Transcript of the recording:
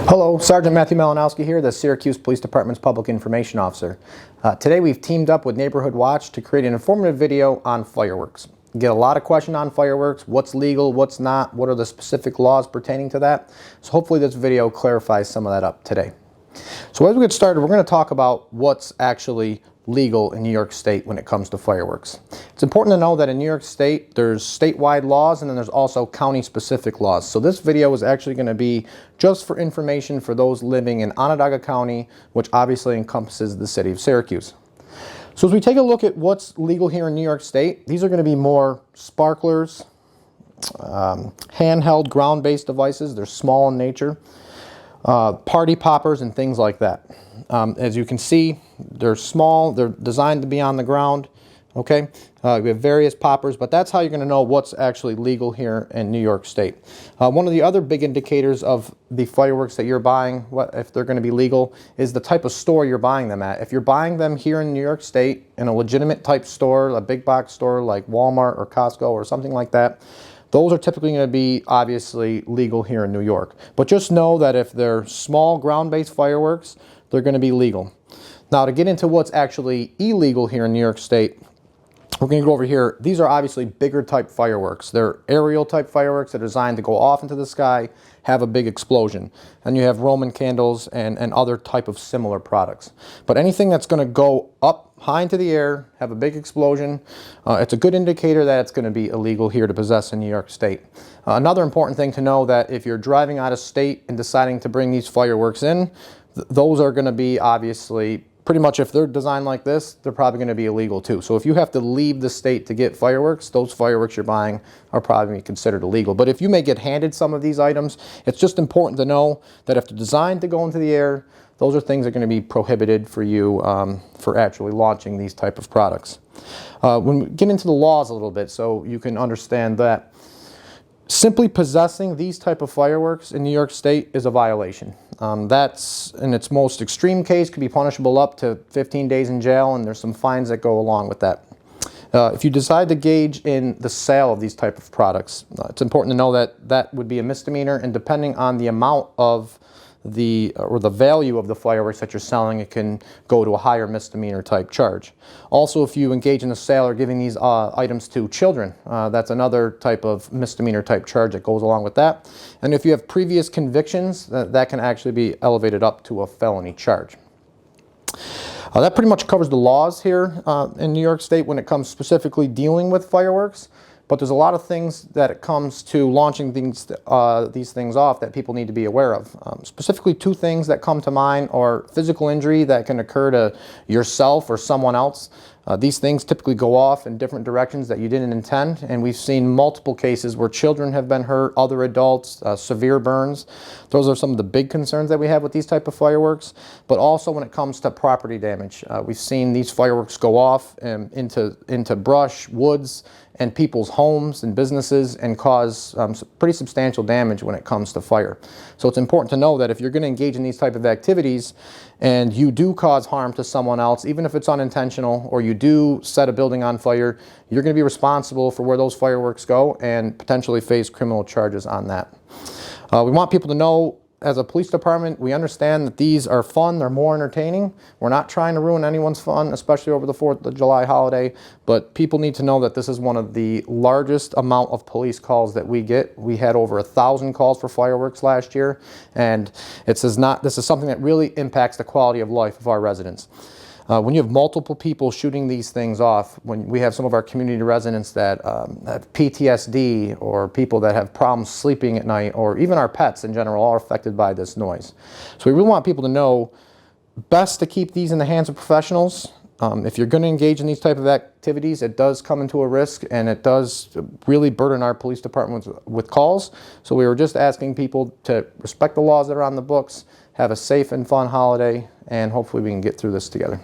Hello, Sergeant Matthew Malinowski here, the Syracuse Police Department's Public Information Officer. Today we've teamed up with Neighborhood Watch to create an informative video on fireworks. You get a lot of questions on fireworks, what's legal, what's not, what are the specific laws pertaining to that. So hopefully this video clarifies some of that up today. So as we get started, we're going to talk about what's actually legal in New York State when it comes to fireworks. It's important to know that in New York State there's statewide laws and then there's also county specific laws. So this video is actually going to be just for information for those living in Onondaga County, which obviously encompasses the city of Syracuse. So as we take a look at what's legal here in New York State, these are going to be more sparklers, handheld ground-based devices. They're small in nature, party poppers and things like that. As you can see, they're small, they're designed to be on the ground, okay? We have various poppers, but that's how you're going to know what's actually legal here in New York State. One of the other big indicators of the fireworks that you're buying, if they're going to be legal, is the type of store you're buying them at. If you're buying them here in New York State in a legitimate type store, a big box store like Walmart or Costco or something like that, those are typically going to be obviously legal here in New York. But just know that if they're small ground-based fireworks, they're going to be legal. Now, to get into what's actually illegal here in New York State, we're going to go over here. These are obviously bigger type fireworks. They're aerial type fireworks that are designed to go off into the sky, have a big explosion. And you have Roman candles and other type of similar products. But anything that's going to go up high into the air, have a big explosion, it's a good indicator that it's going to be illegal here to possess in New York State. Another important thing to know that if you're driving out of state and deciding to bring these fireworks in, those are going to be obviously pretty much, if they're designed like this, they're probably going to be illegal too. So if you have to leave the state to get fireworks, those fireworks you're buying are probably considered illegal. But if you may get handed some of these items, it's just important to know that if they're designed to go into the air, those are things that are going to be prohibited for you for actually launching these type of products. When we get into the laws a little bit, so you can understand that simply possessing these type of fireworks in New York State is a violation. That's, in its most extreme case, could be punishable up to 15 days in jail, and there's some fines that go along with that. If you decide to engage in the sale of these type of products, it's important to know that that would be a misdemeanor, and depending on the amount of the value of the fireworks that you're selling, it can go to a higher misdemeanor type charge. Also, if you engage in the sale or giving these items to children, that's another type of misdemeanor type charge that goes along with that. And if you have previous convictions, that can actually be elevated up to a felony charge. That pretty much covers the laws here in New York State when it comes specifically dealing with fireworks. But there's a lot of things that it comes to launching these things off that people need to be aware of. Specifically, two things that come to mind are physical injury that can occur to yourself or someone else. These things typically go off in different directions that you didn't intend, and we've seen multiple cases where children have been hurt, other adults, severe burns. Those are some of the big concerns that we have with these type of fireworks. But also when it comes to property damage, we've seen these fireworks go off into brush, woods, and people's homes and businesses and cause pretty substantial damage when it comes to fire. So it's important to know that if you're going to engage in these type of activities and you do cause harm to someone else, even if it's unintentional, or you do set a building on fire, you're going to be responsible for where those fireworks go and potentially face criminal charges on that. We want people to know, as a police department, we understand that these are fun, they're more entertaining. We're not trying to ruin anyone's fun, especially over the 4th of July holiday, but people need to know that this is one of the largest amount of police calls that we get. We had over 1,000 calls for fireworks last year, and this is something that really impacts the quality of life of our residents. When you have multiple people shooting these things off, when we have some of our community residents that have PTSD, or people that have problems sleeping at night, or even our pets in general, are affected by this noise. So we really want people to know, best to keep these in the hands of professionals. If you're going to engage in these type of activities, it does come into a risk, and it does really burden our police department with calls. So we were just asking people to respect the laws that are on the books, have a safe and fun holiday, and hopefully we can get through this together.